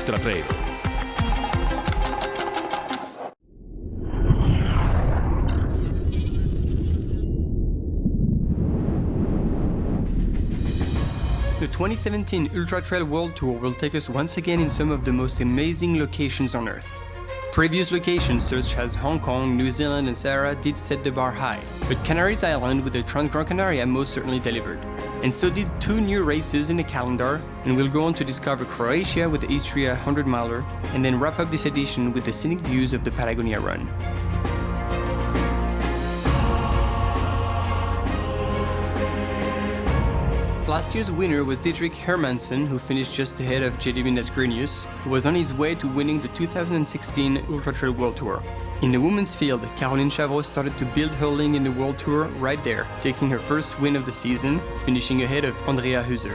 Ultra Trail. The 2017 Ultra Trail World Tour will take us once again in some of the most amazing locations on Earth. Previous locations such as Hong Kong, New Zealand and Sahara did set the bar high, but Canaries Island with the Trans-Gran Canaria most certainly delivered. And so did 2 new races in the calendar, and we'll go on to discover Croatia with the Istria 100-miler, and then wrap up this edition with the scenic views of the Patagonia Run. Last year's winner was Dietrich Hermansen, who finished just ahead of Gediminas Grinius, who was on his way to winning the 2016 Ultra Trail World Tour. In the women's field, Caroline Chavreau started to build her lane in the World Tour right there, taking her first win of the season, finishing ahead of Andrea Hüser.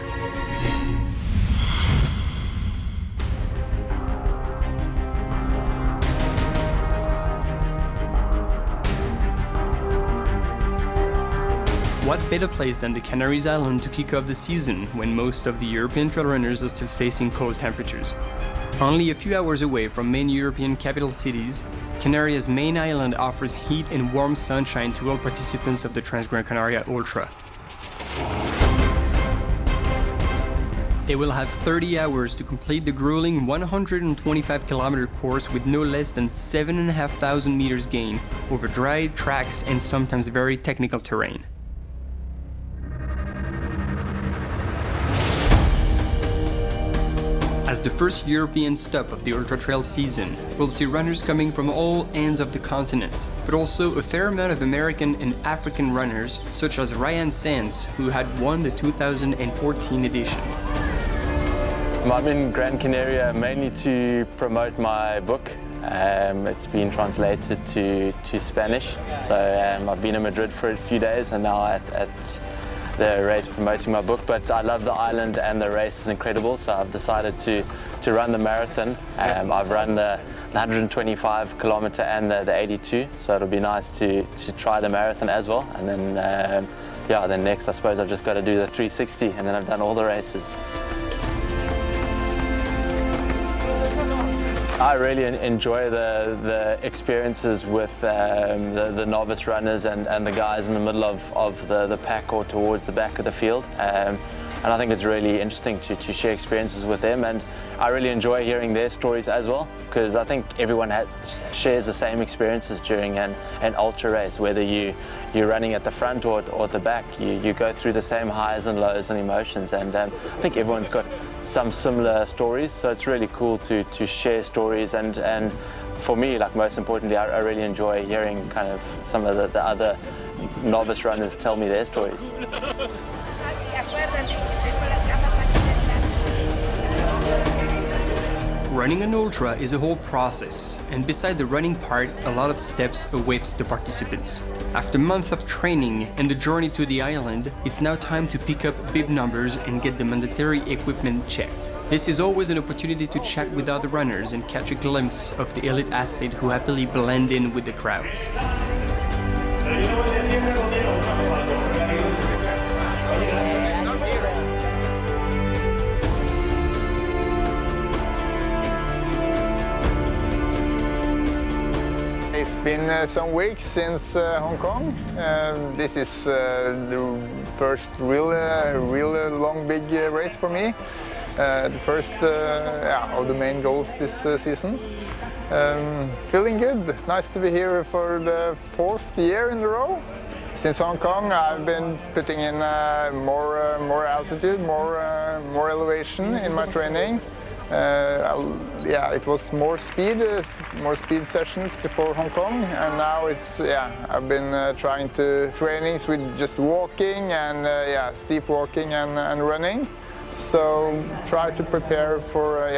What better place than the Canaries Island to kick off the season when most of the European trail runners are still facing cold temperatures? Only a few hours away from main European capital cities, Canaria's main island offers heat and warm sunshine to all participants of the Trans-Gran Canaria Ultra. They will have 30 hours to complete the grueling 125-kilometer course with no less than 7,500 meters gain over dry tracks and sometimes very technical terrain. As the first European stop of the Ultra Trail season, we'll see runners coming from all ends of the continent, but also a fair amount of American and African runners, such as Ryan Sands, who had won the 2014 edition. I'm in Gran Canaria mainly to promote my book. It's been translated to Spanish, so I've been in Madrid for a few days and now at the race promoting my book, but I love the island and the race is incredible, so I've decided to run the marathon. I've run the 125 kilometer and the 82, so it'll be nice to try the marathon as well, and then then next I suppose I've just got to do the 360 and then I've done all the races. I really enjoy the experiences with the novice runners and the guys in the middle of the pack or towards the back of the field. And I think it's really interesting to share experiences with them, and I really enjoy hearing their stories as well, because I think everyone shares the same experiences during an ultra race, whether you're running at the front or at the back. You go through the same highs and lows and emotions, and I think everyone's got some similar stories, so it's really cool to share stories, and for me, like most importantly, I really enjoy hearing kind of some of the other novice runners tell me their stories. Running an ultra is a whole process, and besides the running part, a lot of steps awaits the participants. After months of training and the journey to the island, it's now time to pick up bib numbers and get the mandatory equipment checked. This is always an opportunity to chat with other runners and catch a glimpse of the elite athlete who happily blend in with the crowds. It's been some weeks since Hong Kong. This is the first real long big race for me. The first of the main goals this season. Feeling good. Nice to be here for the 4th year in a row. Since Hong Kong, I've been putting in more altitude, more elevation in my training. It was more speed sessions before Hong Kong, and now it's I've been trying to trainings with just walking and steep walking and running. So try to prepare for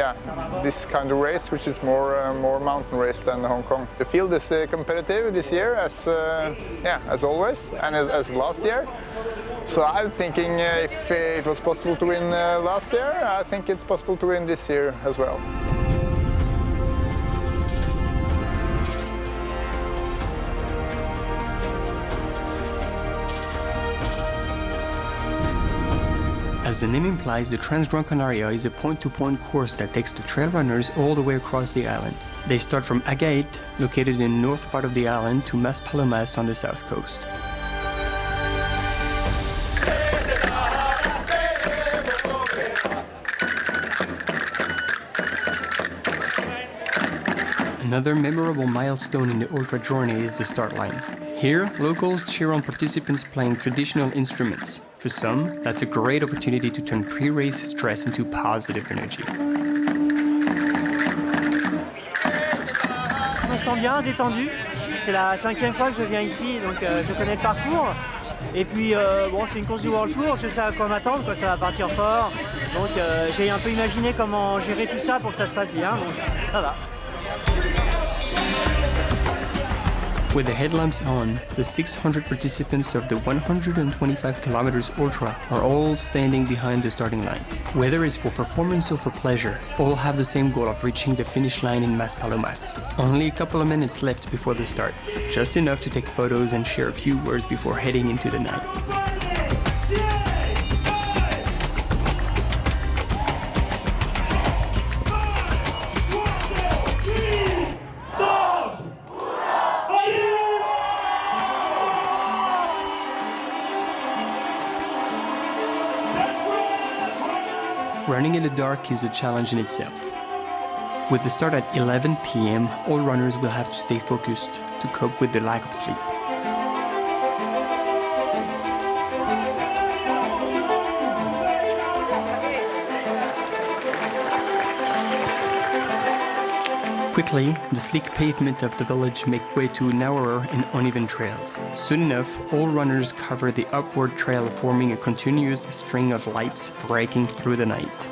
this kind of race, which is more mountain race than Hong Kong. The field is competitive this year, as always, and as last year. So I'm thinking if it was possible to win last year, I think it's possible to win this year as well. As the name implies, the Trans-Grand Canaria is a point-to-point course that takes the trail runners all the way across the island. They start from Agait, located in the north part of the island, to Maspalomas on the south coast. Another memorable milestone in the ultra journey is the start line. Here, locals cheer on participants playing traditional instruments. For some, that's a great opportunity to turn pre-race stress into positive energy. Je me sens bien, détendu. C'est la 5e fois que je viens ici, donc je connais le parcours. Et puis, bon, c'est une course du World Tour, je sais à quoi m'attendre, ça va partir fort. Donc j'ai un peu imaginé comment gérer tout ça pour que ça se passe bien, donc ça va. With the headlamps on, the 600 participants of the 125 kilometers ultra are all standing behind the starting line. Whether it's for performance or for pleasure, all have the same goal of reaching the finish line in Maspalomas. Only a couple of minutes left before the start, just enough to take photos and share a few words before heading into the night. Running in the dark is a challenge in itself. With the start at 11 p.m., all runners will have to stay focused to cope with the lack of sleep. Quickly, the sleek pavement of the village make way to narrower and uneven trails. Soon enough, all runners cover the upward trail, forming a continuous string of lights breaking through the night.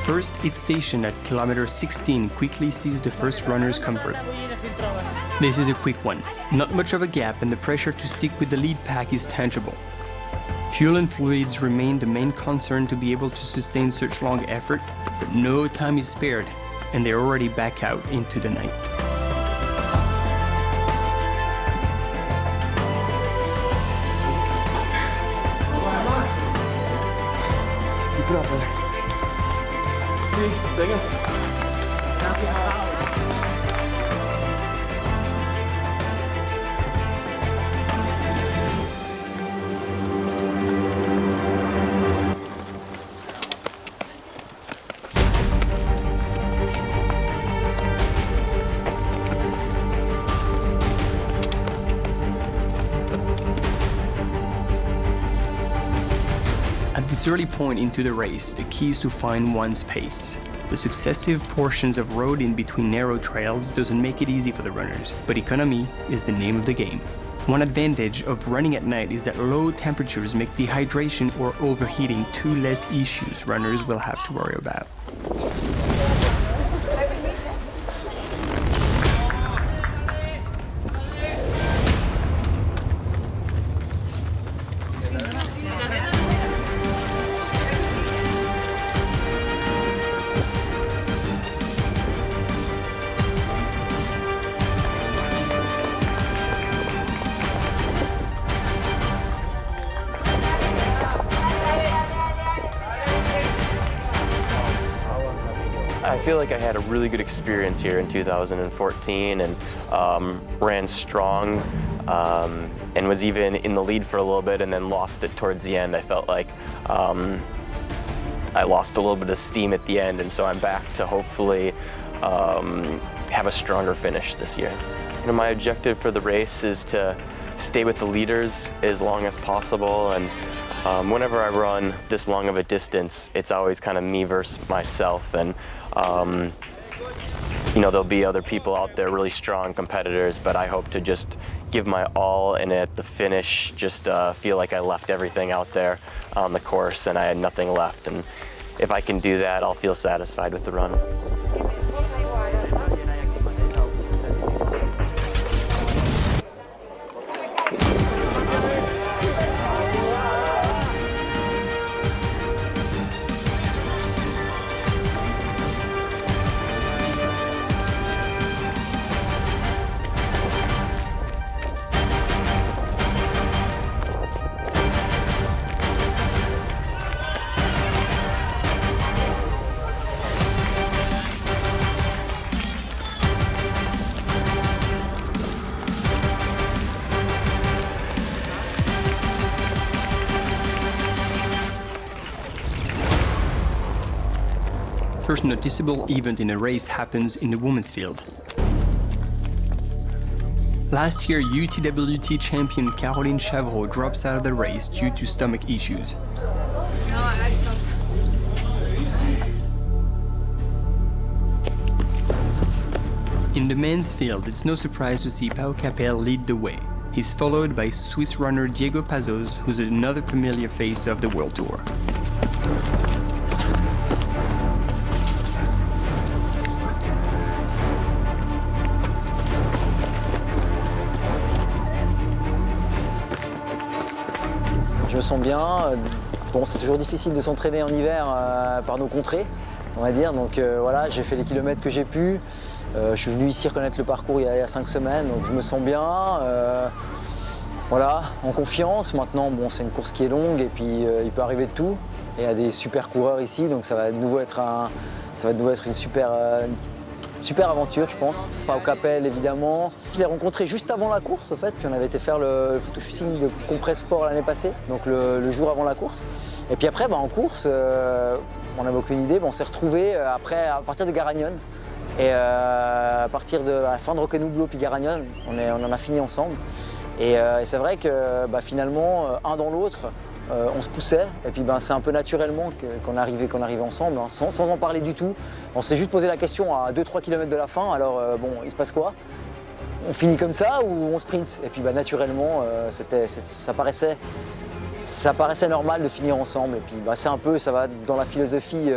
First aid station at kilometer 16 quickly sees the first runner's comfort. This is a quick one. Not much of a gap, and the pressure to stick with the lead pack is tangible. Fuel and fluids remain the main concern to be able to sustain such long effort, but no time is spared, and they're already back out into the night. At this early point into the race, the key is to find one's pace. The successive portions of road in between narrow trails doesn't make it easy for the runners, but economy is the name of the game. One advantage of running at night is that low temperatures make dehydration or overheating two less issues runners will have to worry about. I feel like I had a really good experience here in 2014 and ran strong and was even in the lead for a little bit and then lost it towards the end. I felt like I lost a little bit of steam at the end, and so I'm back to hopefully have a stronger finish this year. You know, my objective for the race is to stay with the leaders as long as possible, and whenever I run this long of a distance, it's always kind of me versus myself, and you know, there'll be other people out there, really strong competitors, but I hope to just give my all and at the finish just feel like I left everything out there on the course and I had nothing left, and if I can do that, I'll feel satisfied with the run. First noticeable event in a race happens in the women's field. Last year, UTWT champion Caroline Chavreau drops out of the race due to stomach issues. In the men's field, it's no surprise to see Pau Capel lead the way. He's followed by Swiss runner Diego Pazos, who's another familiar face of the World Tour. Je me sens bien. Bon, c'est toujours difficile de s'entraîner en hiver par nos contrées, on va dire. Donc voilà, j'ai fait les kilomètres que j'ai pu. Je suis venu ici reconnaître le parcours il y a 5 semaines, donc je me sens bien. Voilà, en confiance. Maintenant, bon, c'est une course qui est longue et puis il peut arriver de tout. Et il y a des super coureurs ici, donc ça va de nouveau être une super aventure, je pense. Pau Capel, évidemment. Je l'ai rencontré juste avant la course, au fait, puis on avait été faire le photoshooting de Compress Sport l'année passée, donc le jour avant la course. Et puis après, en course, on n'avait aucune idée, on s'est retrouvés à partir de Garagnone. Et à partir de la fin de Roquenoublo puis Garagnone, on en a fini ensemble. Et c'est vrai que finalement, un dans l'autre, on se poussait, et puis c'est un peu naturellement qu'on arrivait ensemble, hein, sans en parler du tout. On s'est juste posé la question à 2-3 km de la fin, alors bon, il se passe quoi? On finit comme ça ou on sprint? Et puis naturellement, ça paraissait normal de finir ensemble. Et puis c'est un peu, ça va dans la philosophie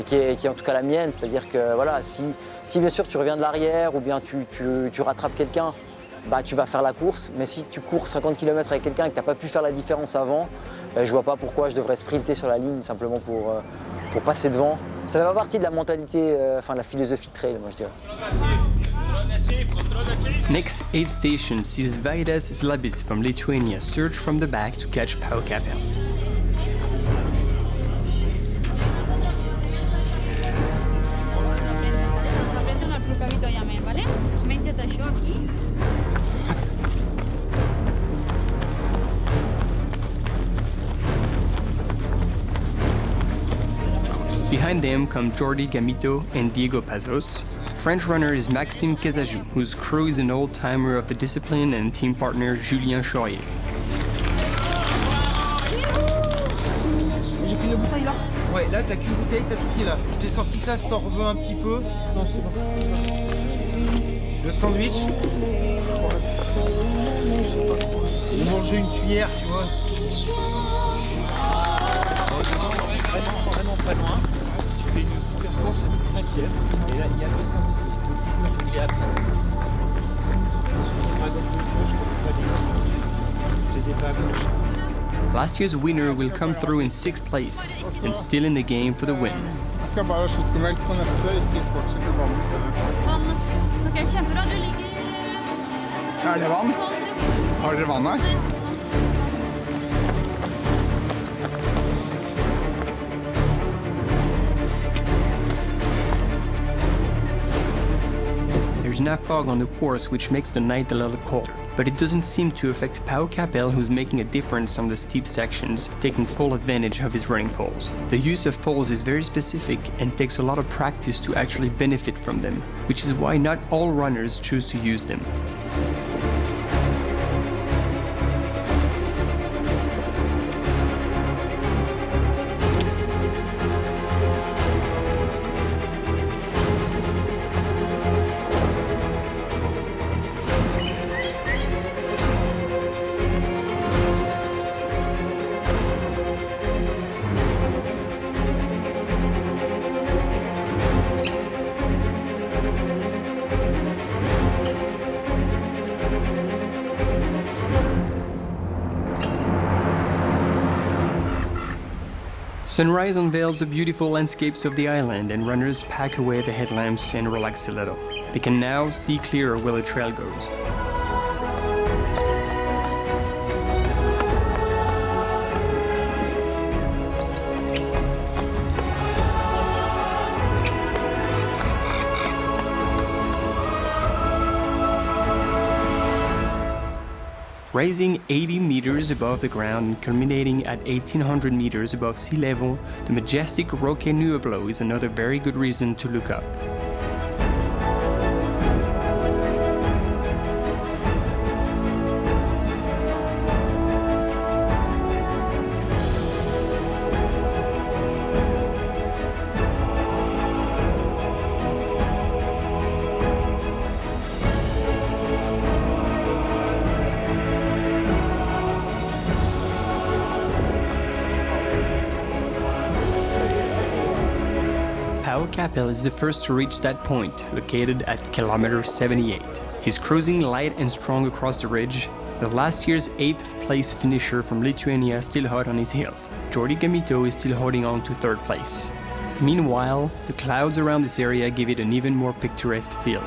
qui est en tout cas la mienne, c'est-à-dire que voilà, si bien sûr tu reviens de l'arrière ou bien tu rattrapes quelqu'un, tu vas faire la course, mais si tu cours 50 km avec quelqu'un et que tu n'as pas pu faire la différence avant, je vois pas pourquoi je devrais sprinter sur la ligne simplement pour passer devant. Ça fait pas partie de la mentalité, de la philosophie trail, moi je dirais. Next 8 stations sees Vaidas Zlabis from Lithuania surge from the back to catch Pau Capel. Behind them come Jordi Gamito and Diego Pazos. French runner is Maxime Casajou, whose crew is an old-timer of the discipline and team partner Julien Chaurier. J'ai pris la bouteille là? Ouais, là t'as qu'une bouteille, t'as tout pris là. Je t'ai sorti ça, si t'en reveux un petit peu. Non, c'est bon. Le sandwich. Vous mangez une cuillère, tu vois. Vraiment pas loin. Tu fais une super course, 5e. Et là, il y a l'autre qui est après. Je les ai pas accrochés. Last year's winner will come through in 6th place and still in the game for the win. Er det vann? Har dere vann her? There's now fog on the course, which makes the night a little colder, but it doesn't seem to affect Pau Capel, who's making a difference on the steep sections, taking full advantage of his running poles. The use of poles is very specific and takes a lot of practice to actually benefit from them, which is why not all runners choose to use them. Sunrise unveils the beautiful landscapes of the island, and runners pack away the headlamps and relax a little. They can now see clearer where the trail goes. Rising 80 meters above the ground and culminating at 1800 meters above sea level, the majestic Roque Nueblo is another very good reason to look up. Pau Capel is the first to reach that point, located at kilometer 78. He's cruising light and strong across the ridge, with last year's 8th place finisher from Lithuania still hot on his heels. Jordi Gamito is still holding on to 3rd place. Meanwhile, the clouds around this area give it an even more picturesque feel.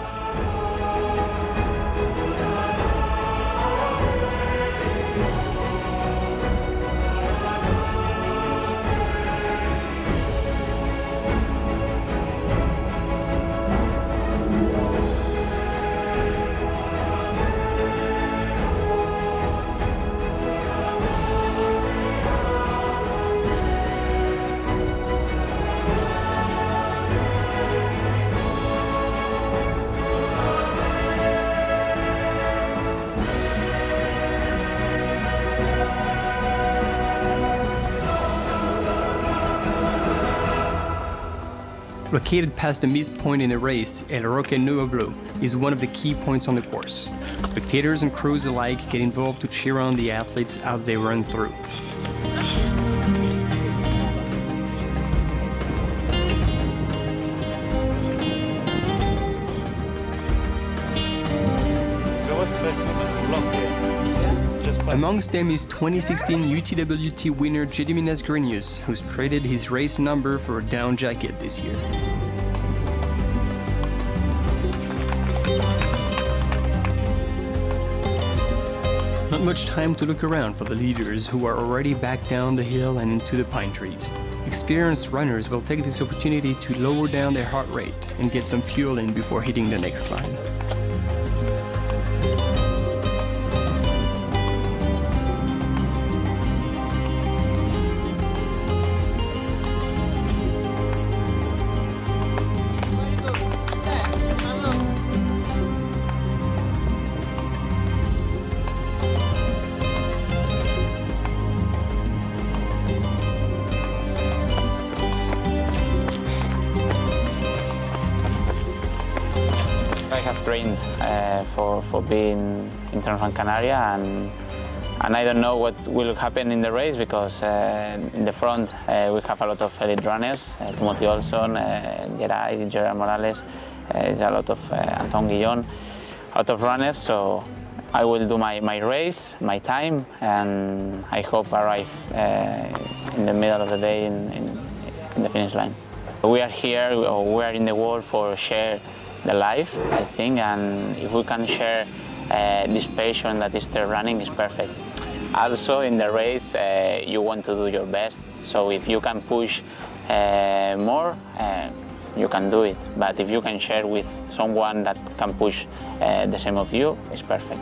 Located past the midpoint in the race, El Roque Nueblo is one of the key points on the course. Spectators and crews alike get involved to cheer on the athletes as they run through. Amongst them is 2016 UTWT winner Gediminas Grinius, who's traded his race number for a down jacket this year. Not much time to look around for the leaders, who are already back down the hill and into the pine trees. Experienced runners will take this opportunity to lower down their heart rate and get some fuel in before hitting the next climb. I have trained for being in Gran Canaria, and I don't know what will happen in the race, because in the front we have a lot of elite runners, Timothy Olson, Gerard Morales, there's a lot of Anton Guillon, a lot of runners, so I will do my race, my time, and I hope arrive in the middle of the day in the finish line. We are here, we are in the world for share the life, I think, and if we can share this passion that is the running, is perfect. Also in the race, you want to do your best, so if you can push more, you can do it. But if you can share with someone that can push the same of you, it's perfect.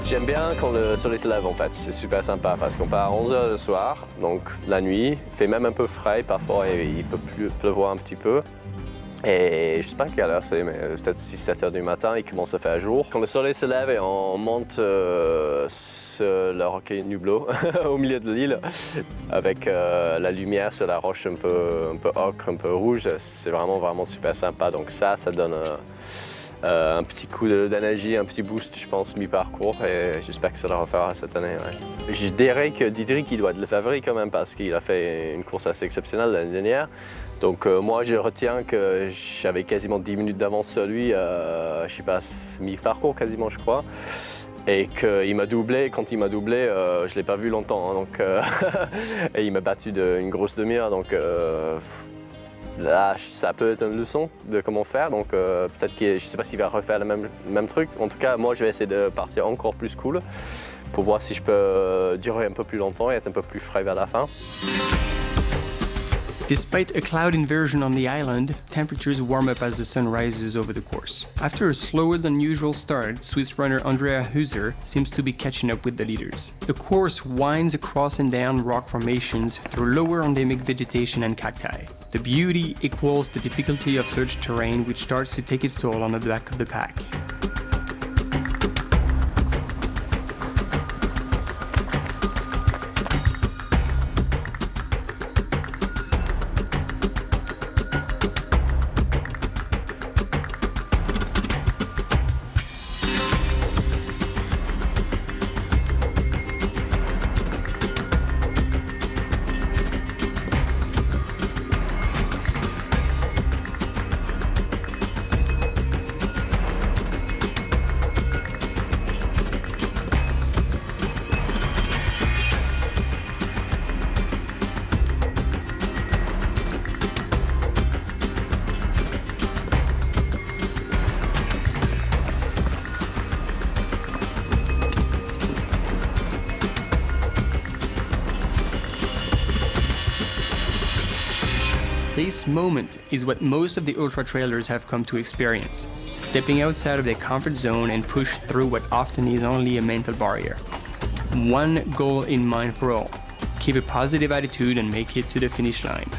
J'aime bien quand le soleil se lève en fait, c'est super sympa parce qu'on part à 11h le soir, donc la nuit, il fait même un peu frais parfois et il peut pleuvoir un petit peu. Et je sais pas quelle heure c'est, mais peut-être 6-7 heures du matin, il commence à faire jour. Quand le soleil se lève et on monte sur le rocher Nublo au milieu de l'île, avec la lumière sur la roche un peu ocre, un peu rouge, c'est vraiment super sympa. Donc ça donne un petit coup d'énergie, un petit boost, je pense, mi-parcours, et j'espère que ça le refera cette année. Ouais. Je dirais que Diederik, il doit être le favori quand même, parce qu'il a fait une course assez exceptionnelle l'année dernière. Donc moi, je retiens que j'avais quasiment 10 minutes d'avance sur lui, je sais pas, mi-parcours quasiment, je crois. Et qu'il m'a doublé. Quand il m'a doublé, je ne l'ai pas vu longtemps. Hein, donc, et il m'a battu d'une grosse demi-heure. Donc, là, ça peut être une leçon de comment faire, donc peut-être que je ne sais pas s'il va refaire le même truc. En tout cas, moi, je vais essayer de partir encore plus cool pour voir si je peux durer un peu plus longtemps et être un peu plus frais vers la fin. Despite a cloud inversion on the island, temperatures warm up as the sun rises over the course. After a slower than usual start, Swiss runner Andrea Hüser seems to be catching up with the leaders. The course winds across and down rock formations through lower endemic vegetation and cacti. The beauty equals the difficulty of such terrain, which starts to take its toll on the back of the pack. This moment is what most of the ultra-trailers have come to experience, stepping outside of their comfort zone and push through what often is only a mental barrier. One goal in mind for all: keep a positive attitude and make it to the finish line.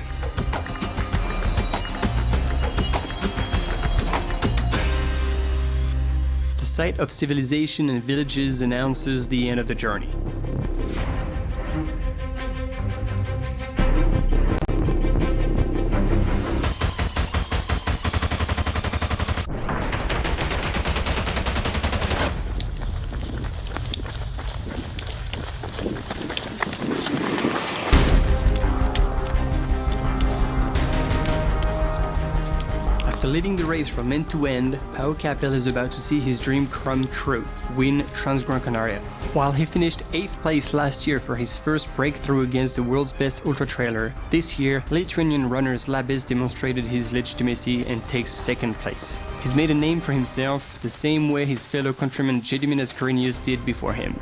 The sight of civilization and villages announces the end of the journey. Leading the race from end to end, Pau Capel is about to see his dream come true, win Transgran Canaria. While he finished 8th place last year for his first breakthrough against the world's best ultra-trailer, this year Lithuanian runner Labis demonstrated his legitimacy and takes 2nd place. He's made a name for himself the same way his fellow countryman Gediminas Karinius did before him.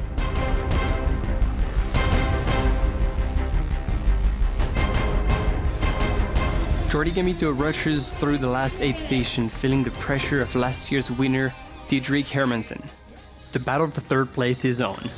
Jordi Gamito rushes through the last 8 stations, feeling the pressure of last year's winner, Diederik Hermansen. The battle for 3rd place is on.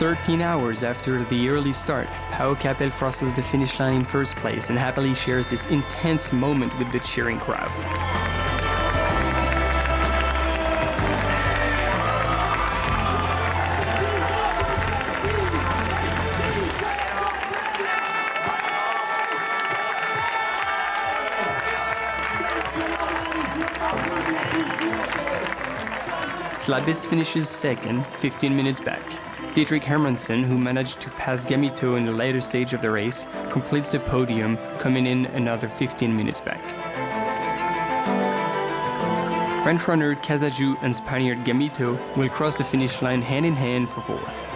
13 hours after the early start, Pau Capel crosses the finish line in first place and happily shares this intense moment with the cheering crowds. Slabis finishes second, 15 minutes back. Dietrich Hermansen, who managed to pass Gamito in the later stage of the race, completes the podium, coming in another 15 minutes back. French runner Casaju and Spaniard Gamito will cross the finish line hand in hand for fourth.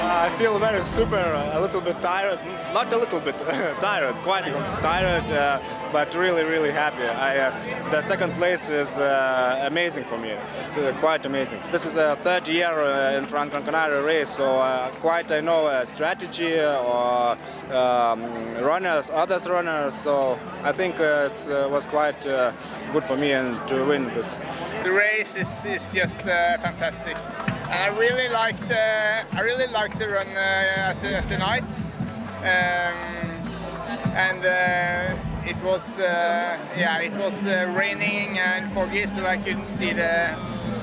I feel very super, a little bit tired, not a little bit, tired, quite tired, but really happy. The second place is amazing for me. It's quite amazing. This is a third year in Gran Canaria race, so quite I know strategy or runners, others runners, so I think it was quite good for me and to win this. The race is just fantastic. I really liked the run at the night, and it was raining and foggy, so I couldn't see the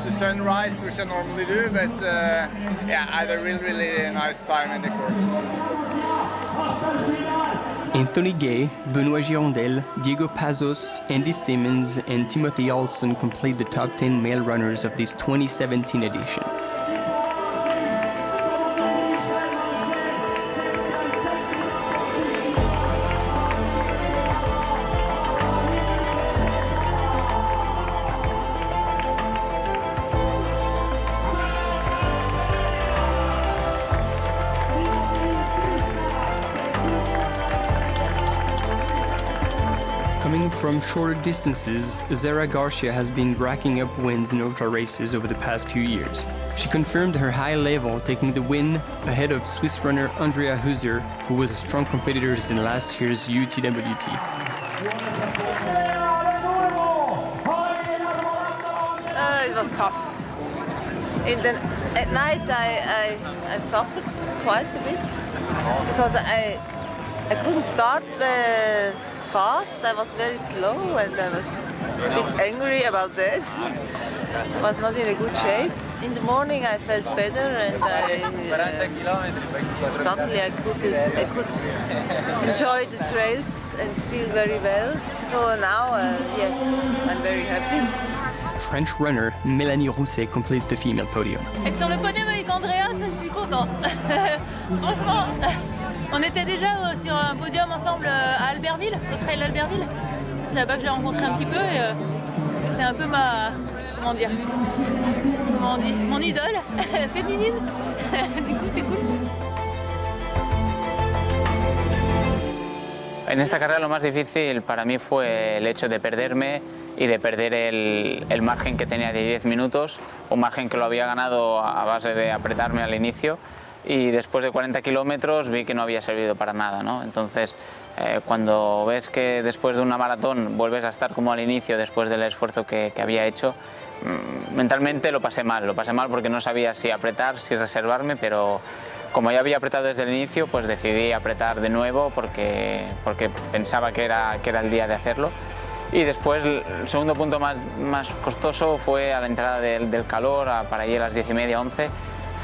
sunrise, which I normally do. But I had a really nice time in the course. Anthony Gay, Benoit Girondel, Diego Pazos, Andy Simmons, and Timothy Olson complete the top 10 male runners of this 2017 edition. Coming from shorter distances, Zara Garcia has been racking up wins in ultra races over the past few years. She confirmed her high level, taking the win ahead of Swiss runner Andrea Huser, who was a strong competitor in last year's UTWT. It was tough. At night I suffered quite a bit because I couldn't start fast. I was very slow and I was a bit angry about that. I was not in a good shape. In the morning I felt better and suddenly I could enjoy the trails and feel very well. So now, yes, I'm very happy. French runner Mélanie Rousset completes the female podium. Être sur le podium avec Andrea, ça, je suis contente. Franchement, on était déjà sur un podium ensemble à Albertville, au trail d'Albertville. C'est là-bas que je l'ai rencontré un petit peu et c'est un peu ma, comment on dit, mon idole féminine. Du coup, c'est cool. En esta carrera lo más difícil para mí fue el hecho de perderme y de perder el margen que tenía de 10 minutos, un margen que lo había ganado a base de apretarme al inicio y después de 40 kilómetros vi que no había servido para nada, ¿no? Entonces, cuando ves que después de una maratón vuelves a estar como al inicio después del esfuerzo que había hecho, mentalmente lo pasé mal porque no sabía si apretar, si reservarme, pero como ya había apretado desde el inicio, pues decidí apretar de nuevo porque pensaba que era el día de hacerlo. Y después el segundo punto más costoso fue a la entrada del calor, para allí a las 10:30, 11.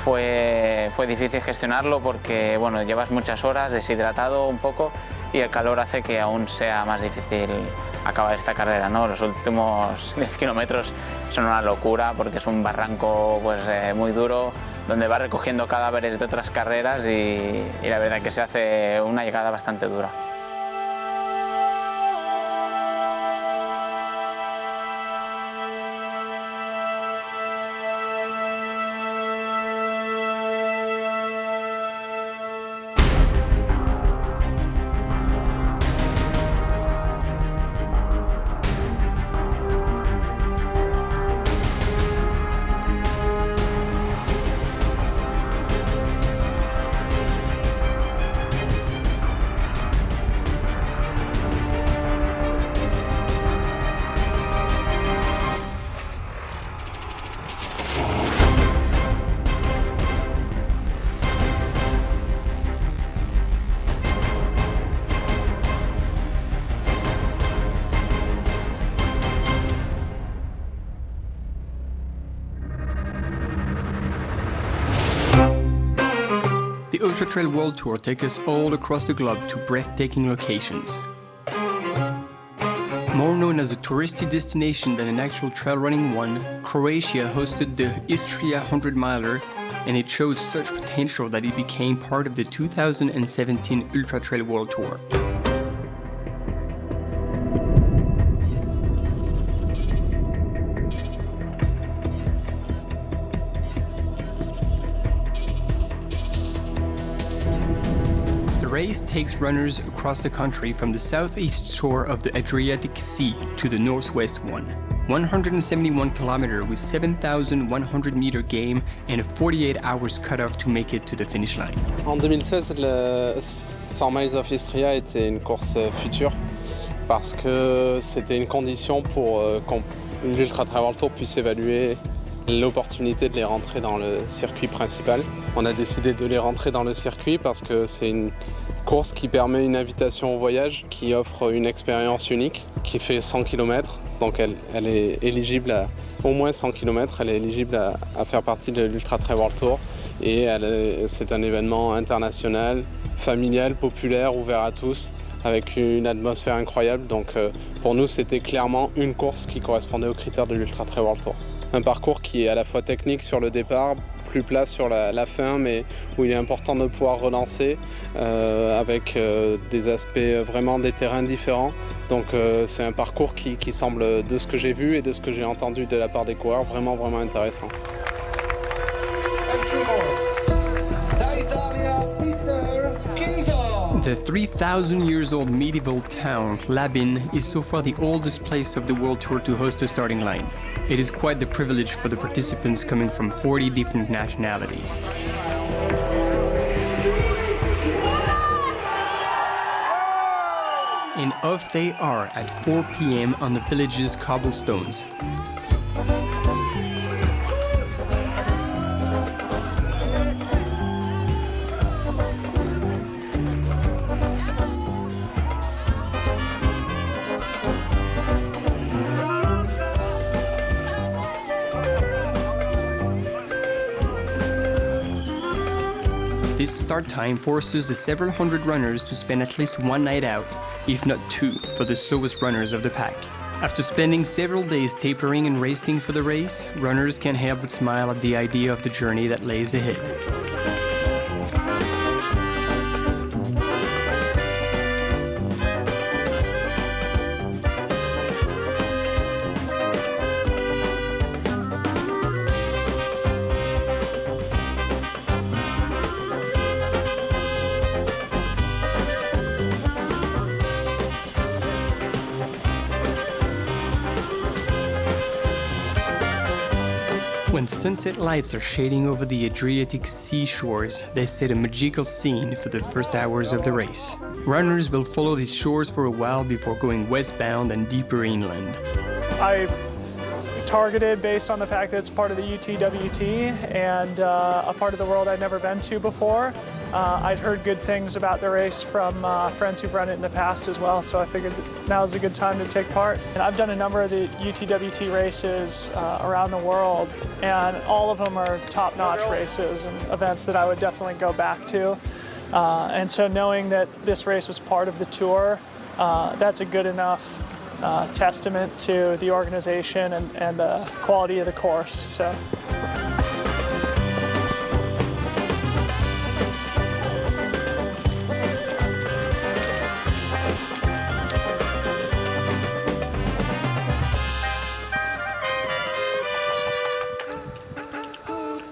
Fue difícil gestionarlo porque bueno, llevas muchas horas deshidratado un poco y el calor hace que aún sea más difícil acabar esta carrera, ¿no? Los últimos 10 kilómetros son una locura porque es un barranco pues, muy duro donde vas recogiendo cadáveres de otras carreras y la verdad que se hace una llegada bastante dura. Ultra Trail World Tour takes us all across the globe to breathtaking locations. More known as a touristy destination than an actual trail running one, Croatia hosted the Istria 100-miler, and it showed such potential that it became part of the 2017 Ultra Trail World Tour. The race takes runners across the country from the southeast shore of the Adriatic Sea to the northwest one. 171 km with 7,100 meter game and a 48 hours cutoff to make it to the finish line. En 2016, le 100 Miles of Istria était une course future parce que c'était une condition pour que l'Ultra Trail World Tour puisse évaluer l'opportunité de les rentrer dans le circuit principal. On a décidé de les rentrer dans le circuit parce que c'est une course qui permet une invitation au voyage, qui offre une expérience unique, qui fait 100 km. Donc elle est éligible à au moins 100 km, elle est éligible à faire partie de l'Ultra Trail World Tour. Et c'est un événement international, familial, populaire, ouvert à tous, avec une atmosphère incroyable. Donc pour nous, c'était clairement une course qui correspondait aux critères de l'Ultra Trail World Tour. Un parcours qui est à la fois technique sur le départ, plus plat sur la fin, mais où il est important de pouvoir relancer avec des aspects vraiment des terrains différents. Donc c'est un parcours qui semble, de ce que j'ai vu et de ce que j'ai entendu de la part des coureurs, vraiment intéressant. The 3,000 years old medieval town, Labin, is so far the oldest place of the World Tour to host a starting line. It is quite the privilege for the participants coming from 40 different nationalities. And off they are at 4 p.m. on the village's cobblestones. This start time forces the several hundred runners to spend at least one night out, if not two, for the slowest runners of the pack. After spending several days tapering and racing for the race, runners can't help but smile at the idea of the journey that lays ahead. When the sunset lights are shading over the Adriatic Sea shores, they set a magical scene for the first hours of the race. Runners will follow these shores for a while before going westbound and deeper inland. I targeted based on the fact that it's part of the UTWT and a part of the world I'd never been to before. I'd heard good things about the race from friends who've run it in the past as well, so I figured that now is a good time to take part. And I've done a number of the UTWT races around the world, and all of them are top-notch races and events that I would definitely go back to. And so knowing that this race was part of the tour, that's a good enough testament to the organization and the quality of the course. So.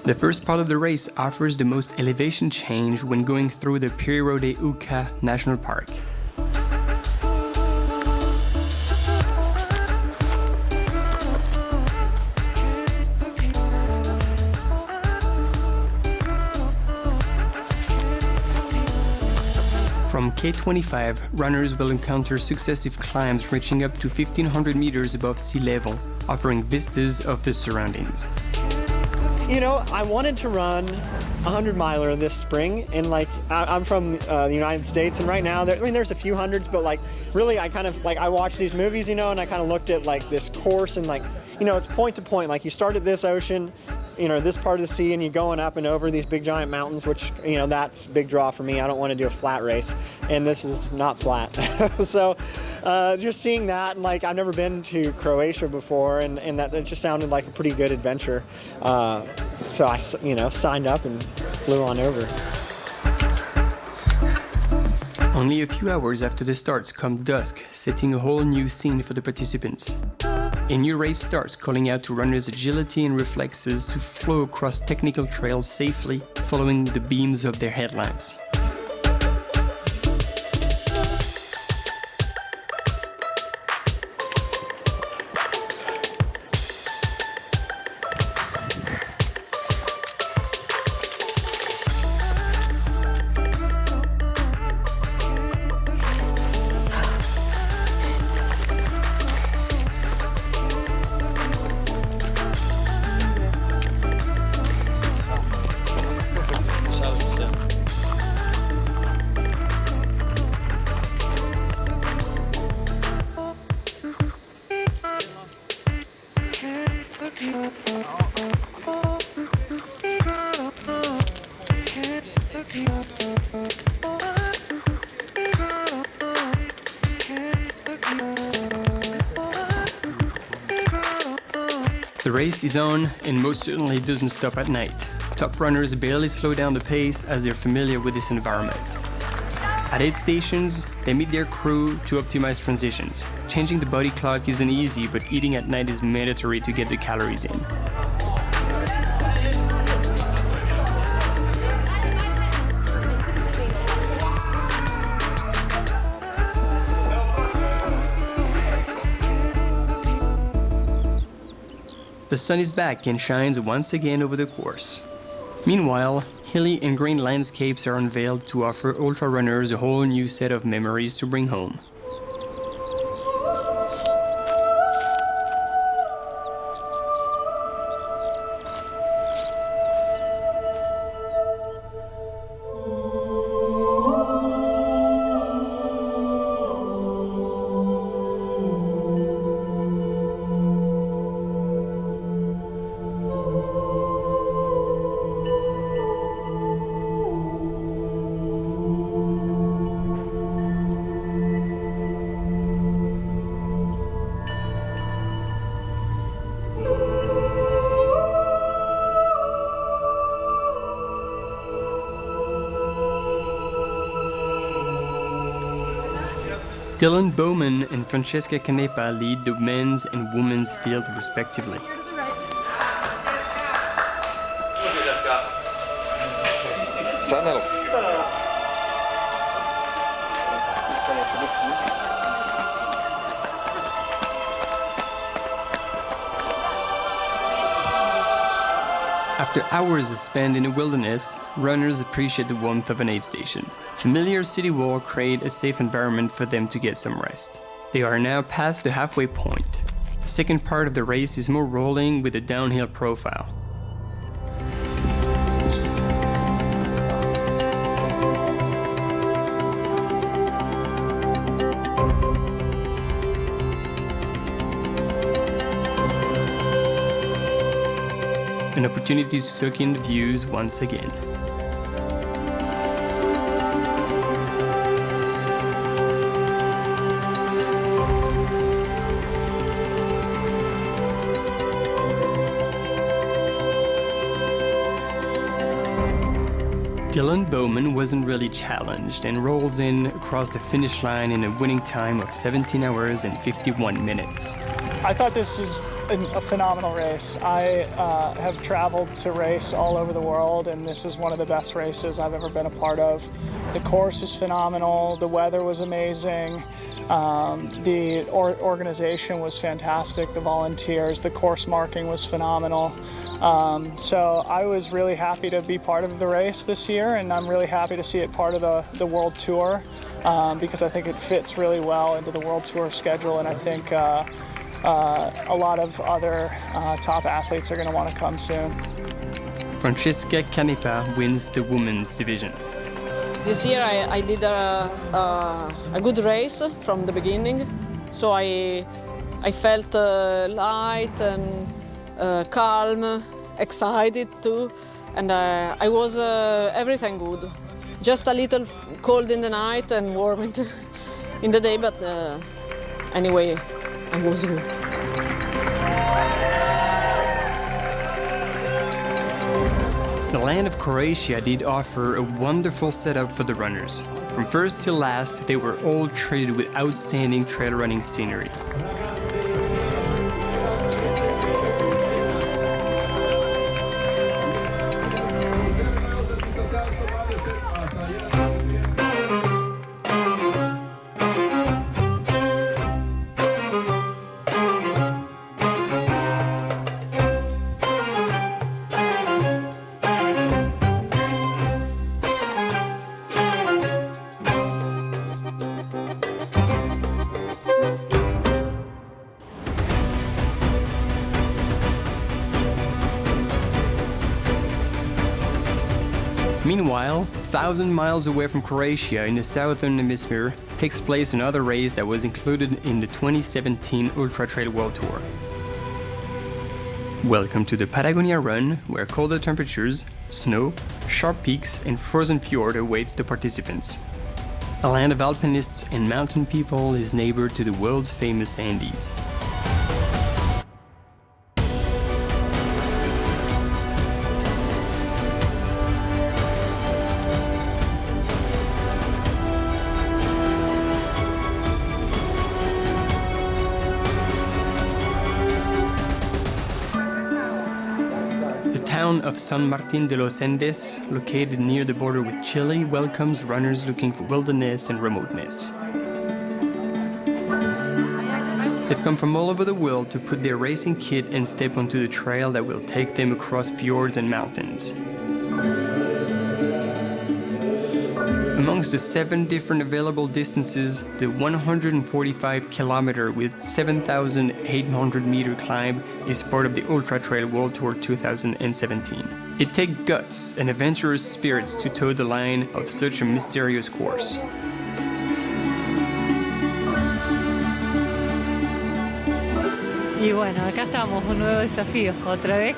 The first part of the race offers the most elevation change when going through the Piriro de Uca National Park. From K25, runners will encounter successive climbs reaching up to 1,500 meters above sea level, offering vistas of the surroundings. You know, I wanted to run a 100-miler this spring, and I'm from the United States, and right now, there's a few hundreds, but really I kind of, I watch these movies, and I kind of looked at this course, and it's point to point, you start at this ocean, this part of the sea and you're going up and over these big giant mountains, which, that's a big draw for me. I don't want to do a flat race, and this is not flat. So just seeing that, and like I've never been to Croatia before, and that it just sounded like a pretty good adventure. So I, signed up and flew on over. Only a few hours after the starts come dusk, setting a whole new scene for the participants. A new race starts, calling out to runners' agility and reflexes to flow across technical trails safely, following the beams of their headlamps. The race is on and most certainly doesn't stop at night. Top runners barely slow down the pace as they're familiar with this environment. At 8 stations, they meet their crew to optimize transitions. Changing the body clock isn't easy, but eating at night is mandatory to get the calories in. The sun is back and shines once again over the course. Meanwhile, hilly and green landscapes are unveiled to offer ultra runners a whole new set of memories to bring home. Dylan Bowman and Francesca Canepa lead the men's and women's field respectively. After hours spent in the wilderness, runners appreciate the warmth of an aid station. Familiar city walls create a safe environment for them to get some rest. They are now past the halfway point. The second part of the race is more rolling with a downhill profile. An opportunity to soak in the views once again. Dylan Bowman wasn't really challenged and rolls in across the finish line in a winning time of 17 hours and 51 minutes. I thought this is a phenomenal race. I have traveled to race all over the world, and this is one of the best races I've ever been a part of. The course is phenomenal, the weather was amazing, the organization was fantastic, the volunteers, the course marking was phenomenal. So I was really happy to be part of the race this year, and I'm really happy to see it part of the World Tour because I think it fits really well into the World Tour schedule, and I think a lot of other top athletes are going to want to come soon. Francesca Canepa wins the women's division. This year I did a good race from the beginning, so I felt light and calm, excited too, and I was everything good. Just a little cold in the night and warm in the day, but anyway, I was good. The land of Croatia did offer a wonderful setup for the runners. From first till last, they were all treated with outstanding trail running scenery. Meanwhile, 1,000 miles away from Croatia in the southern hemisphere takes place another race that was included in the 2017 Ultra Trail World Tour. Welcome to the Patagonia Run, where colder temperatures, snow, sharp peaks and frozen fjord awaits the participants. A land of alpinists and mountain people is neighbor to the world's famous Andes. The town of San Martín de los Andes, located near the border with Chile, welcomes runners looking for wilderness and remoteness. They've come from all over the world to put their racing kit and step onto the trail that will take them across fjords and mountains. Amongst the 7 different available distances, the 145-kilometer with 7,800-meter climb is part of the Ultra Trail World Tour 2017. It takes guts and adventurous spirits to toe the line of such a mysterious course. Y bueno, acá estamos, un nuevo desafío, otra vez,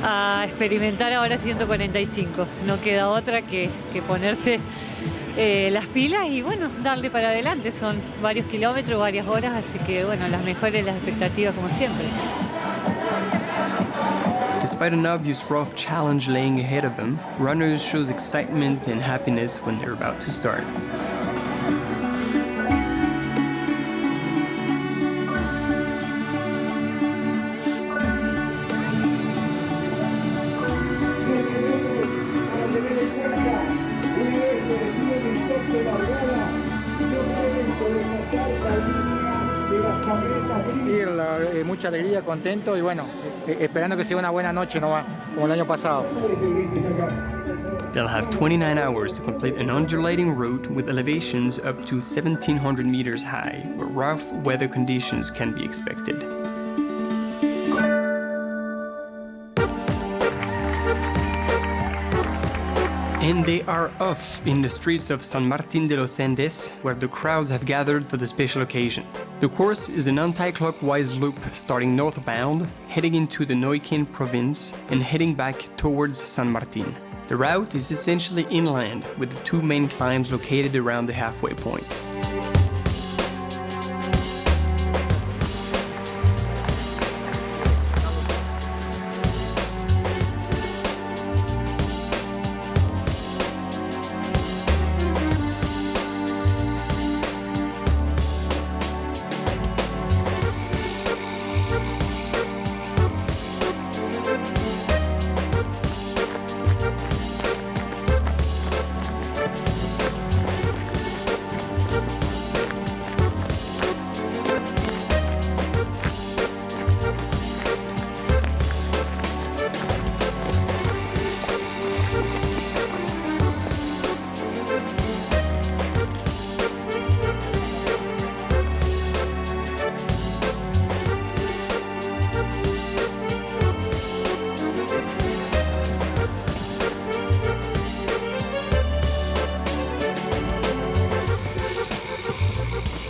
a experimentar ahora 145. No queda otra que ponerse las pilas y bueno, darle para adelante. Son varios kilómetros, varias horas, así que bueno, las mejores las expectativas como siempre. Despite an obvious rough challenge laying ahead of them, runners show excitement and happiness when they're about to start. Mucha alegría, contento y bueno, esperando que sea una buena noche nomás, como el año pasado. They'll have 29 hours to complete an undulating route with elevations up to 1,700 meters high, where rough weather conditions can be expected. And they are off in the streets of San Martín de los Andes, where the crowds have gathered for the special occasion. The course is an anti-clockwise loop starting northbound, heading into the Neuquén province and heading back towards San Martín. The route is essentially inland, with the 2 main climbs located around the halfway point.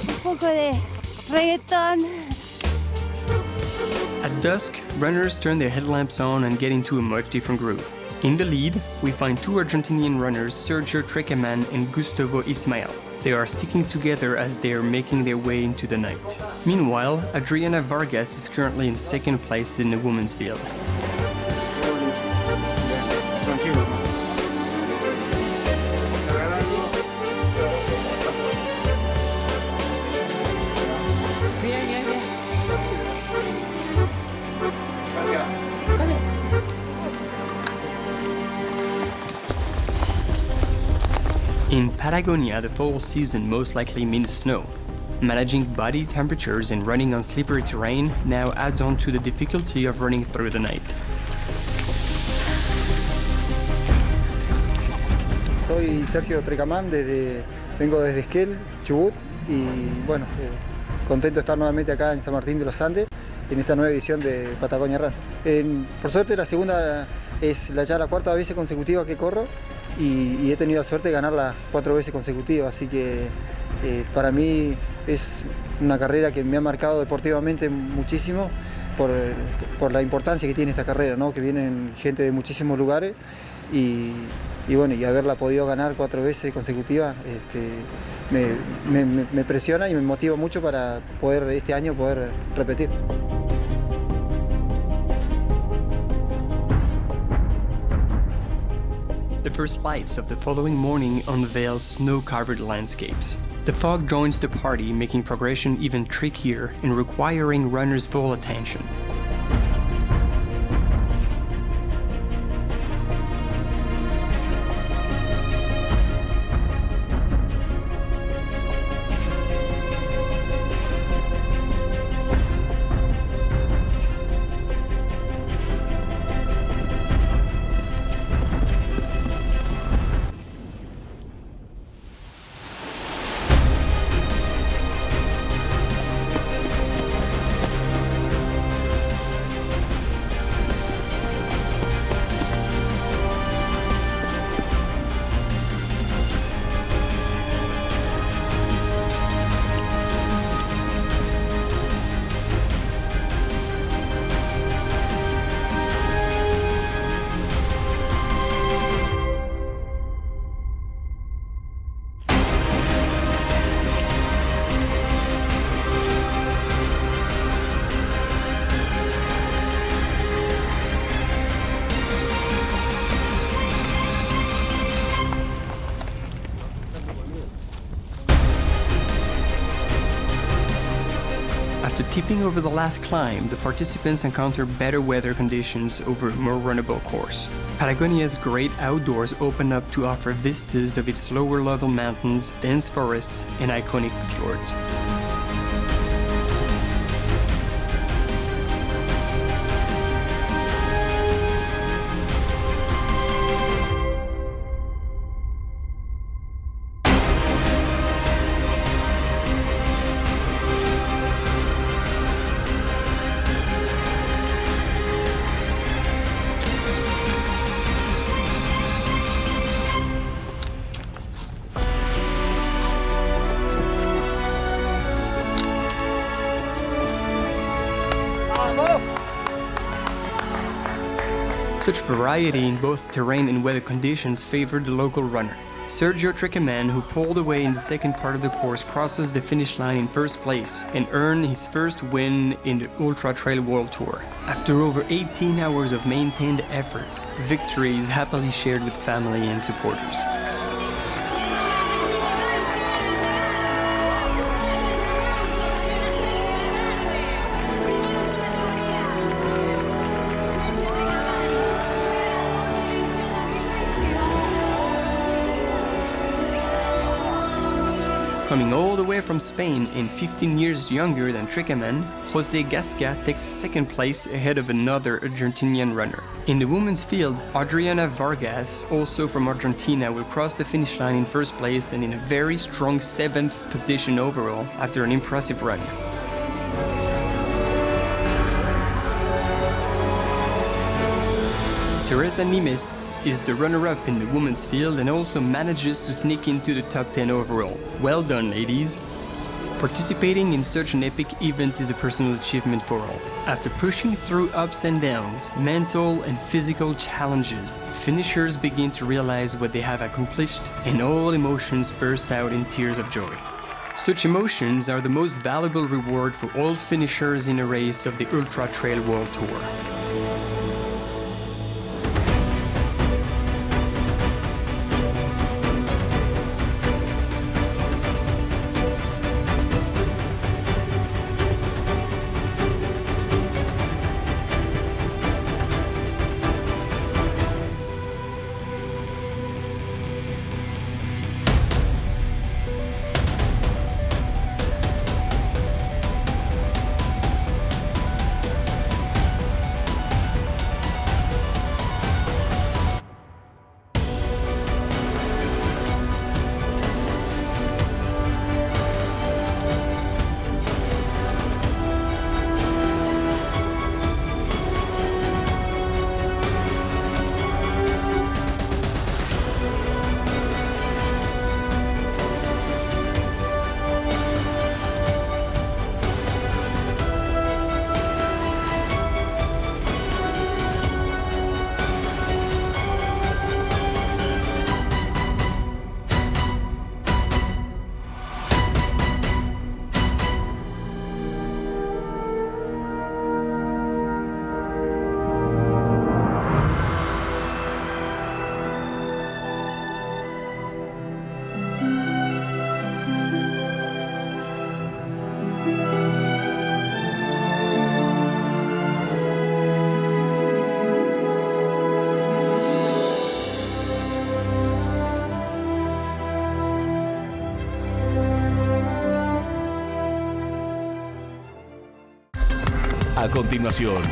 Un poco de reggaetón. At dusk, runners turn their headlamps on and get into a much different groove. In the lead, we find two Argentinian runners, Sergio Trecaman and Gustavo Ismael. They are sticking together as they are making their way into the night. Meanwhile, Adriana Vargas is currently in second place in the women's field. In Patagonia, the fall season most likely means snow. Managing body temperatures and running on slippery terrain now adds on to the difficulty of running through the night. Soy Sergio Trecaman, vengo desde Esquel, Chubut, y bueno, contento de estar nuevamente acá en San Martín de los Andes, en esta nueva edición de Patagonia Run. Por suerte la segunda es ya la cuarta vez consecutiva que corro, y he tenido la suerte de ganarla 4 veces consecutivas, así que para mí es una carrera que me ha marcado deportivamente muchísimo por la importancia que tiene esta carrera, ¿no? Que vienen gente de muchísimos lugares y bueno, y haberla podido ganar 4 veces consecutivas me presiona y me motiva mucho para poder este año poder repetir. The first lights of the following morning unveil snow-covered landscapes. The fog joins the party, making progression even trickier and requiring runners' full attention. After tipping over the last climb, the participants encounter better weather conditions over a more runnable course. Patagonia's great outdoors open up to offer vistas of its lower level mountains, dense forests, and iconic fjords. Such variety in both terrain and weather conditions favored the local runner. Sergio Trecaman, who pulled away in the second part of the course, crosses the finish line in first place and earned his first win in the Ultra Trail World Tour. After over 18 hours of maintained effort, victory is happily shared with family and supporters. Coming all the way from Spain and 15 years younger than Trecaman, Jose Gasca takes second place ahead of another Argentinian runner. In the women's field, Adriana Vargas, also from Argentina, will cross the finish line in first place and in a very strong 7th position overall after an impressive run. Teresa Nimes is the runner-up in the women's field and also manages to sneak into the top 10 overall. Well done, ladies! Participating in such an epic event is a personal achievement for all. After pushing through ups and downs, mental and physical challenges, finishers begin to realize what they have accomplished, and all emotions burst out in tears of joy. Such emotions are the most valuable reward for all finishers in a race of the Ultra Trail World Tour. A continuación,